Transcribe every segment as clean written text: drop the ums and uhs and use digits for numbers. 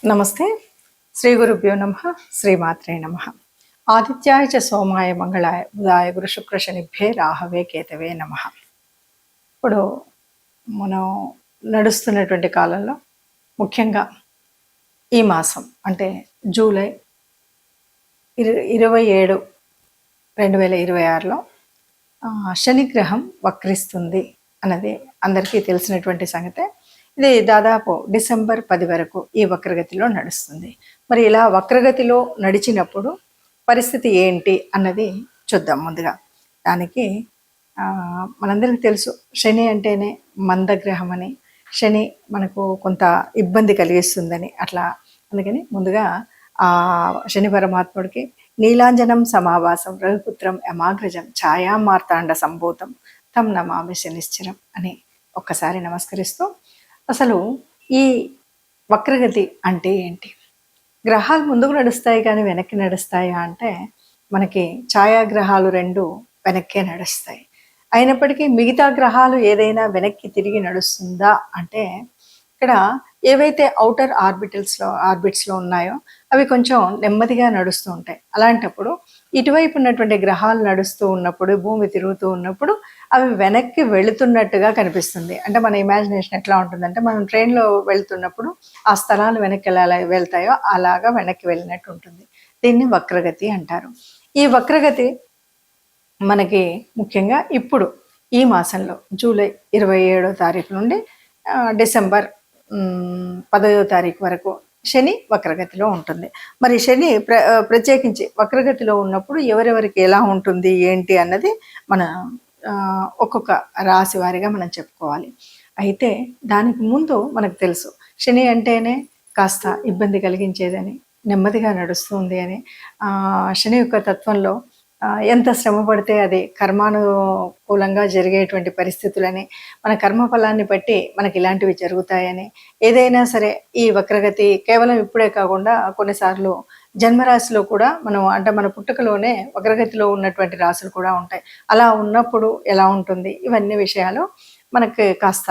నమస్తే. శ్రీ గురుభ్యో నమః. శ్రీమాత్రే నమః. ఆదిత్యాయ చ సోమాయ మంగళాయ బుధాయ గురు శుక్ర శనిభ్యే రాహవే కేతవే నమః. ఇప్పుడు మనం నడుస్తున్నటువంటి కాలంలో ముఖ్యంగా ఈ మాసం అంటే జూలై 27, 2026లో శనిగ్రహం వక్రిస్తుంది అన్నది అందరికీ తెలిసినటువంటి సంగతే. ఇది దాదాపు డిసెంబర్ 10 వరకు ఈ వక్రగతిలో నడుస్తుంది. మరి ఇలా వక్రగతిలో నడిచినప్పుడు పరిస్థితి ఏంటి అన్నది చూద్దాం. ముందుగా దానికి మనందరికీ తెలుసు, శని అంటేనే మందగ్రహం అని, శని మనకు కొంత ఇబ్బంది కలిగిస్తుందని. అట్లా అందుకని ముందుగా ఆ శని పరమాత్ముడికి నీలాంజనం సమావాసం రఘుపుత్రం యమాగ్రజం ఛాయా మార్తాండ సంభూతం తం నమామి శనిశ్చరం అని ఒక్కసారి నమస్కరిస్తూ, అసలు ఈ వక్రగతి అంటే ఏంటి? గ్రహాలు ముందుకు నడుస్తాయి కానీ వెనక్కి నడుస్తాయా అంటే, మనకి ఛాయాగ్రహాలు రెండు వెనక్కే నడుస్తాయి. అయినప్పటికీ మిగతా గ్రహాలు ఏదైనా వెనక్కి తిరిగి నడుస్తుందా అంటే, ఇక్కడ ఏవైతే ఔటర్ ఆర్బిట్స్లో ఉన్నాయో అవి కొంచెం నెమ్మదిగా నడుస్తూ ఉంటాయి. అలాంటప్పుడు ఇటువైపు ఉన్నటువంటి గ్రహాలు నడుస్తూ ఉన్నప్పుడు, భూమి తిరుగుతూ ఉన్నప్పుడు అవి వెనక్కి వెళుతున్నట్టుగా కనిపిస్తుంది. అంటే మన ఇమాజినేషన్ ఎట్లా ఉంటుందంటే, మనం ట్రైన్లో వెళ్తున్నప్పుడు ఆ స్థలాలు వెనక్కి ఎలా వెళ్తాయో అలాగా వెనక్కి వెళ్ళినట్టు ఉంటుంది. దీన్ని వక్రగతి అంటారు. ఈ వక్రగతి మనకి ముఖ్యంగా ఇప్పుడు ఈ మాసంలో జూలై 27వ తారీఖు నుండి డిసెంబర్ 10వ తారీఖు వరకు శని వక్రగతిలో ఉంటుంది. మరి శని ప్రత్యేకించి వక్రగతిలో ఉన్నప్పుడు ఎవరెవరికి ఎలా ఉంటుంది ఏంటి అన్నది మన ఒక్కొక్క రాశి వారిగా మనం చెప్పుకోవాలి. అయితే దానికి ముందు మనకు తెలుసు, శని అంటేనే కాస్త ఇబ్బంది కలిగించేదని, నెమ్మదిగా నడుస్తుంది అని. శని యొక్క తత్వంలో ఎంత శ్రమ పడితే అది కర్మానుకూలంగా జరిగేటువంటి పరిస్థితులని, మన కర్మఫలాన్ని బట్టి మనకి ఇలాంటివి జరుగుతాయని. ఏదైనా సరే ఈ వక్రగతి కేవలం ఇప్పుడే కాకుండా కొన్నిసార్లు జన్మరాశిలో కూడా అంటే మన పుట్టుకలోనే వక్రగతిలో ఉన్నటువంటి రాశులు కూడా ఉంటాయి. అలా ఉన్నప్పుడు ఎలా ఉంటుంది, ఇవన్నీ విషయాలు మనకి కాస్త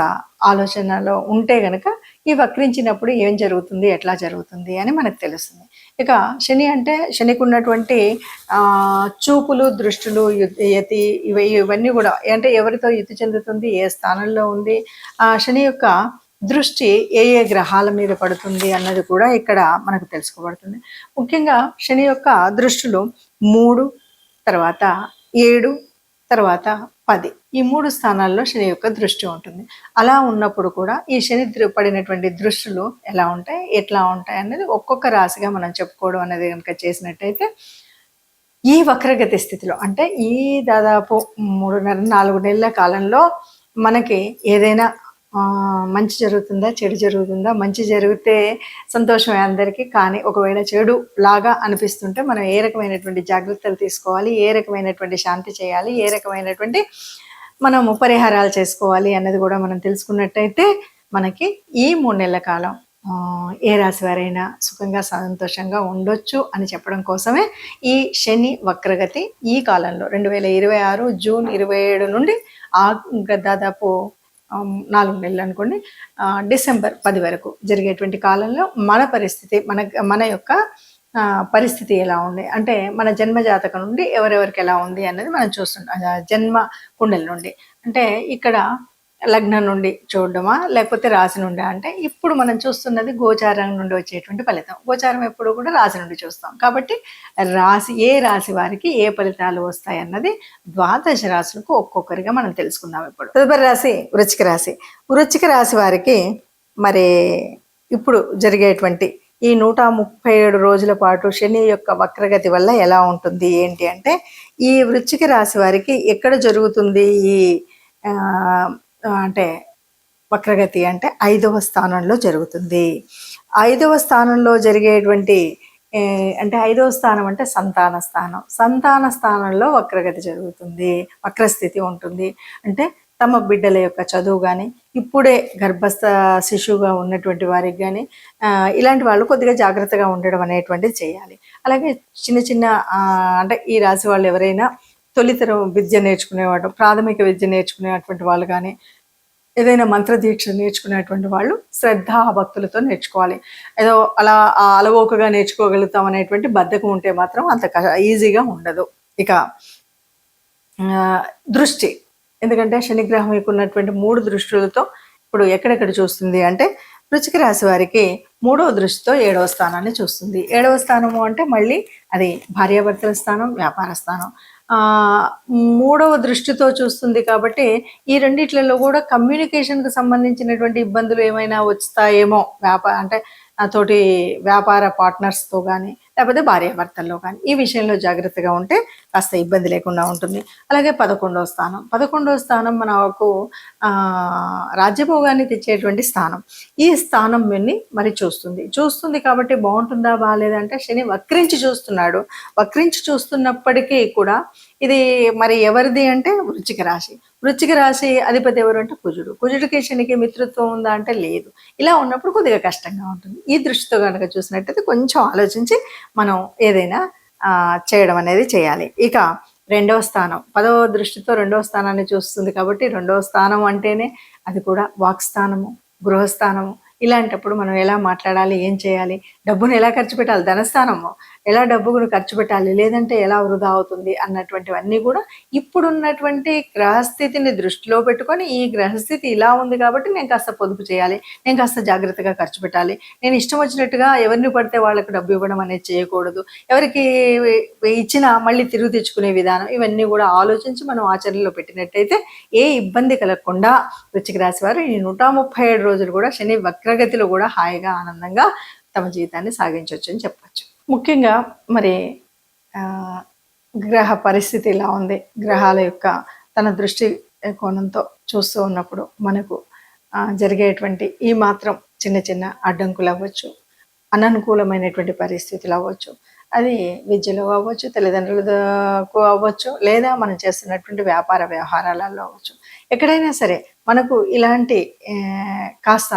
ఆలోచనలో ఉంటే గనక ఈ వక్రించినప్పుడు ఏం జరుగుతుంది, ఎట్లా జరుగుతుంది అని మనకు తెలుస్తుంది. ఇక శని అంటే శనికి ఉన్నటువంటి చూపులు, దృష్టులు, యతి ఇవన్నీ కూడా అంటే ఎవరితో యుతి చెందుతుంది, ఏ స్థానంలో ఉంది, శని యొక్క దృష్టి ఏ ఏ గ్రహాల మీద పడుతుంది అన్నది కూడా ఇక్కడ మనకు తెలుసుకోబడుతుంది. ముఖ్యంగా శని యొక్క దృష్టిలో 3, తర్వాత 7, తర్వాత 10 ఈ 3 స్థానాల్లో శని యొక్క దృష్టి ఉంటుంది. అలా ఉన్నప్పుడు కూడా ఈ శని పడినటువంటి దృష్టిలు ఎలా ఉంటాయి, ఎట్లా ఉంటాయి అనేది ఒక్కొక్క రాశిగా మనం చెప్పుకోవడం అనేది కనుక చేసినట్టయితే, ఈ వక్రగతి స్థితిలో అంటే ఈ దాదాపు 3.5-4 నెలల కాలంలో మనకి ఏదైనా మంచి జరుగుతుందా, చెడు జరుగుతుందా? మంచి జరిగితే సంతోషమే అందరికీ. కానీ ఒకవేళ చెడు లాగా అనిపిస్తుంటే మనం ఏ రకమైనటువంటి జాగ్రత్తలు తీసుకోవాలి, ఏ రకమైనటువంటి శాంతి చేయాలి, ఏ రకమైనటువంటి మనము పరిహారాలు చేసుకోవాలి అన్నది కూడా మనం తెలుసుకున్నట్టయితే మనకి ఈ 3 నెలల కాలం ఏ రాశి వారైనా సుఖంగా సంతోషంగా ఉండొచ్చు అని చెప్పడం కోసమే ఈ శని వక్రగతి ఈ కాలంలో 2026 జూన్ 27 నుండి దాదాపు 4 నెలలు అనుకోండి, డిసెంబర్ 10 వరకు జరిగేటువంటి కాలంలో మన పరిస్థితి, మన యొక్క పరిస్థితి ఎలా ఉంది అంటే, మన జన్మ జాతకం నుండి ఎవరెవరికి ఎలా ఉంది అన్నది మనం చూస్తుంటాం. జన్మ కుండలి నుండి అంటే ఇక్కడ లగ్నం నుండి చూడడమా లేకపోతే రాశి నుండి అంటే, ఇప్పుడు మనం చూస్తున్నది గోచారం నుండి వచ్చేటువంటి ఫలితం. గోచారం ఎప్పుడు కూడా రాశి నుండి చూస్తాం కాబట్టి ఏ రాశి వారికి ఏ ఫలితాలు వస్తాయి అన్నది 12 రాశులకు ఒక్కొక్కరిగా మనం తెలుసుకుందాం. ఇప్పుడు తదుపరి రాశి వృశ్చిక రాశి. వృశ్చిక రాశి వారికి మరి ఇప్పుడు జరిగేటువంటి ఈ 137 రోజుల పాటు శని యొక్క వక్రగతి వల్ల ఎలా ఉంటుంది ఏంటి అంటే, ఈ వృశ్చిక రాశి వారికి ఎక్కడ జరుగుతుంది ఈ అంటే వక్రగతి అంటే 5వ స్థానంలో జరుగుతుంది. 5వ స్థానంలో జరిగేటువంటి అంటే 5వ స్థానం అంటే సంతాన స్థానంలో వక్రగతి జరుగుతుంది, వక్రస్థితి ఉంటుంది. అంటే తమ బిడ్డల యొక్క చదువు కానీ, ఇప్పుడే గర్భస్థ శిశువుగా ఉన్నటువంటి వారికి కానీ ఇలాంటి వాళ్ళు కొద్దిగా జాగ్రత్తగా ఉండడం అనేటువంటిది చేయాలి. అలాగే చిన్న చిన్న అంటే ఈ రాశి వాళ్ళు ఎవరైనా తొలితరం విద్య నేర్చుకునేవాడు, ప్రాథమిక విద్య నేర్చుకునేటువంటి వాళ్ళు కానీ, ఏదైనా మంత్ర దీక్ష నేర్చుకునేటువంటి వాళ్ళు శ్రద్ధ భక్తులతో నేర్చుకోవాలి. ఏదో అలా అలవోకగా నేర్చుకోగలుగుతాం అనేటువంటి బద్ధకం ఉంటే మాత్రం అంత ఈజీగా ఉండదు. ఇక దృష్టి, ఎందుకంటే శనిగ్రహం మీకు ఉన్నటువంటి 3 దృష్టులతో ఇప్పుడు ఎక్కడెక్కడ చూస్తుంది అంటే వృశ్చిక రాశి వారికి 3వ దృష్టితో 7వ స్థానాన్ని చూస్తుంది. 7వ స్థానము అంటే మళ్ళీ అది భార్యాభర్తల స్థానం, వ్యాపార స్థానం. 3వ దృష్టితో చూస్తుంది కాబట్టి ఈ రెండిట్లలో కూడా కమ్యూనికేషన్కి సంబంధించినటువంటి ఇబ్బందులు ఏమైనా వస్తాయేమో, అంటే తోటి వ్యాపార పార్ట్నర్స్తో కానీ లేకపోతే భార్యాభర్తల్లో కానీ ఈ విషయంలో జాగ్రత్తగా ఉంటే కాస్త ఇబ్బంది లేకుండా ఉంటుంది. అలాగే 11వ స్థానం మనకు రాజ్యభోగాన్ని తెచ్చేటువంటి స్థానం. ఈ స్థానం మరి చూస్తుంది కాబట్టి బాగుంటుందా బాగాలేదంటే శని వక్రించి చూస్తున్నాడు. వక్రించి చూస్తున్నప్పటికీ కూడా ఇది మరి ఎవరిది అంటే వృశ్చిక రాశి అధిపతి ఎవరు అంటే కుజుడికి శనికి మిత్రత్వం ఉందా అంటే లేదు. ఇలా ఉన్నప్పుడు కొద్దిగా కష్టంగా ఉంటుంది. ఈ దృష్టితో కనుక చూసినట్టయితే కొంచెం ఆలోచించి మనం ఏదైనా చేయడం అనేది చేయాలి. ఇక 2వ స్థానం 10వ దృష్టితో 2వ స్థానాన్ని చూస్తుంది కాబట్టి 2వ స్థానం అంటేనే అది కూడా వాక్స్థానము, గృహస్థానము. ఇలాంటప్పుడు మనం ఎలా మాట్లాడాలి, ఏం చేయాలి, డబ్బును ఎలా ఖర్చు పెట్టాలి, ధనస్థానము ఎలా డబ్బును ఖర్చు పెట్టాలి, లేదంటే ఎలా వృధా అవుతుంది అన్నటువంటివన్నీ కూడా ఇప్పుడున్నటువంటి గ్రహస్థితిని దృష్టిలో పెట్టుకొని ఈ గ్రహస్థితి ఇలా ఉంది కాబట్టి నేను కాస్త పొదుపు చేయాలి, నేను కాస్త జాగ్రత్తగా ఖర్చు పెట్టాలి, నేను ఇష్టం వచ్చినట్టుగా ఎవరిని పడితే వాళ్ళకు డబ్బు ఇవ్వడం అనేది చేయకూడదు, ఎవరికి ఇచ్చినా మళ్ళీ తిరుగు తెచ్చుకునే విధానం, ఇవన్నీ కూడా ఆలోచించి మనం ఆచరణలో పెట్టినట్టయితే ఏ ఇబ్బంది కలగకుండా వృశ్చిక రాశి వారు ఈ 137 రోజులు కూడా శని వక్రగతిలో కూడా హాయిగా ఆనందంగా తమ జీవితాన్ని సాగించవచ్చు అని చెప్పచ్చు. ముఖ్యంగా మరి గ్రహ పరిస్థితి ఇలా ఉంది, గ్రహాల యొక్క తన దృష్టి కోణంతో చూస్తూ ఉన్నప్పుడు మనకు జరిగేటువంటి ఈ మాత్రం చిన్న చిన్న అడ్డంకులు అవ్వచ్చు, అననుకూలమైనటువంటి పరిస్థితులు అవ్వచ్చు, అది విద్యలో అవ్వచ్చు, తల్లిదండ్రులకు అవ్వచ్చు, లేదా మనం చేస్తున్నటువంటి వ్యాపార వ్యవహారాలలో అవ్వచ్చు. ఎక్కడైనా సరే మనకు ఇలాంటి కాస్త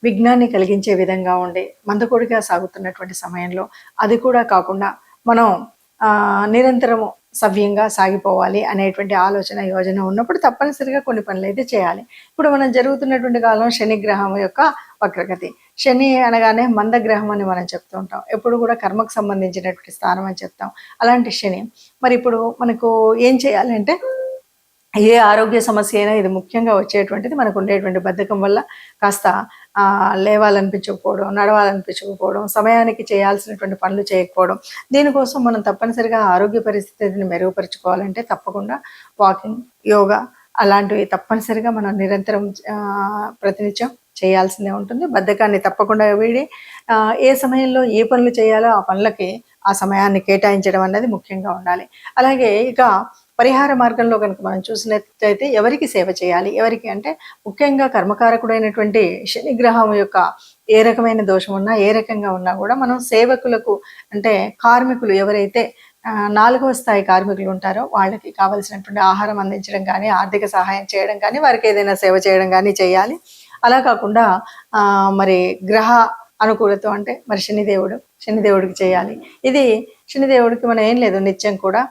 విఘ్నాన్ని కలిగించే విధంగా ఉండి మందకొడిగా సాగుతున్నటువంటి సమయంలో అది కూడా కాకుండా మనం నిరంతరము సవ్యంగా సాగిపోవాలి అనేటువంటి ఆలోచన యోజన ఉన్నప్పుడు తప్పనిసరిగా కొన్ని పనులు అయితే చేయాలి. ఇప్పుడు మనం జరుగుతున్నటువంటి కాలం శని గ్రహం యొక్క వక్రగతి. శని అనగానే మందగ్రహం అని మనం చెప్తూ ఉంటాం, ఎప్పుడు కూడా కర్మకు సంబంధించినటువంటి స్థానం అని చెప్తాం. అలాంటి శని మరి ఇప్పుడు మనకు ఏం చేయాలంటే ఏ ఆరోగ్య సమస్య అయినా ఇది ముఖ్యంగా వచ్చేటువంటిది మనకు ఉండేటువంటి బద్ధకం వల్ల కాస్త లేవాలనిపించకపోవడం, నడవాలనిపించకపోవడం, సమయానికి చేయాల్సినటువంటి పనులు చేయకపోవడం. దీనికోసం మనం తప్పనిసరిగా ఆరోగ్య పరిస్థితిని మెరుగుపరుచుకోవాలంటే తప్పకుండా వాకింగ్, యోగా అలాంటివి తప్పనిసరిగా మనం నిరంతరం ప్రతినిత్యం చేయాల్సిందే ఉంటుంది. బద్ధకాన్ని తప్పకుండా వీడి ఏ సమయంలో ఏ పనులు చేయాలో ఆ పనులకి ఆ సమయాన్ని కేటాయించడం అనేది ముఖ్యంగా ఉండాలి. అలాగే ఇక పరిహార మార్గంలో కనుక మనం చూసినట్లయితే ఎవరికి సేవ చేయాలి, ఎవరికి అంటే ముఖ్యంగా కర్మకారకుడైనటువంటి శని గ్రహం యొక్క ఏ రకమైన దోషం ఉన్నా ఏ రకంగా ఉన్నా కూడా మనం సేవకులకు అంటే కార్మికులు ఎవరైతే 4వ స్థాయి కార్మికులు ఉంటారో వాళ్ళకి కావలసినటువంటి ఆహారం అందించడం కానీ, ఆర్థిక సహాయం చేయడం కానీ, వారికి ఏదైనా సేవ చేయడం కానీ చేయాలి. అలా కాకుండా మరి గ్రహ అనుకూలత అంటే మరి శనిదేవుడికి చేయాలి. ఇది శనిదేవుడికి మనం ఏం లేదు, నిత్యం కూడా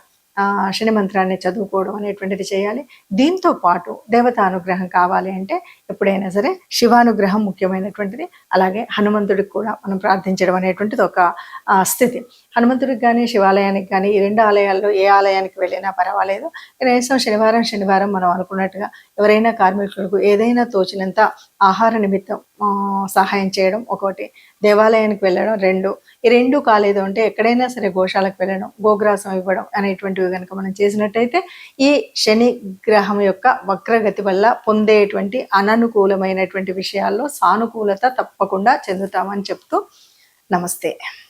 శని మంత్రాన్ని చదువుకోవడం అనేటువంటిది చేయాలి. దీంతో పాటు దేవతా అనుగ్రహం కావాలి అంటే ఎప్పుడైనా సరే శివానుగ్రహం ముఖ్యమైనటువంటిది. అలాగే హనుమంతుడికి కూడా మనం ప్రార్థించడం అనేటువంటిది ఒక స్థితి. హనుమంతుడికి కానీ శివాలయానికి కానీ ఈ 2 ఆలయాల్లో ఏ ఆలయానికి వెళ్ళినా పర్వాలేదు. కనీసం శనివారం మనం అనుకున్నట్టుగా ఎవరైనా కార్మికులకు ఏదైనా తోచినంత ఆహార నిమిత్తం సహాయం చేయడం ఒకటి, దేవాలయానికి వెళ్ళడం 2, ఈ 2 కాలేదు అంటే ఎక్కడైనా సరే గోశాలకు వెళ్ళడం, గోగ్రాసం ఇవ్వడం అనేటువంటివి కనుక మనం చేసినట్టయితే ఈ శని గ్రహం యొక్క వక్రగతి వల్ల పొందేటువంటి అననుకూలమైనటువంటి విషయాల్లో సానుకూలత తప్పకుండా చెందుతామని చెప్తూ నమస్తే.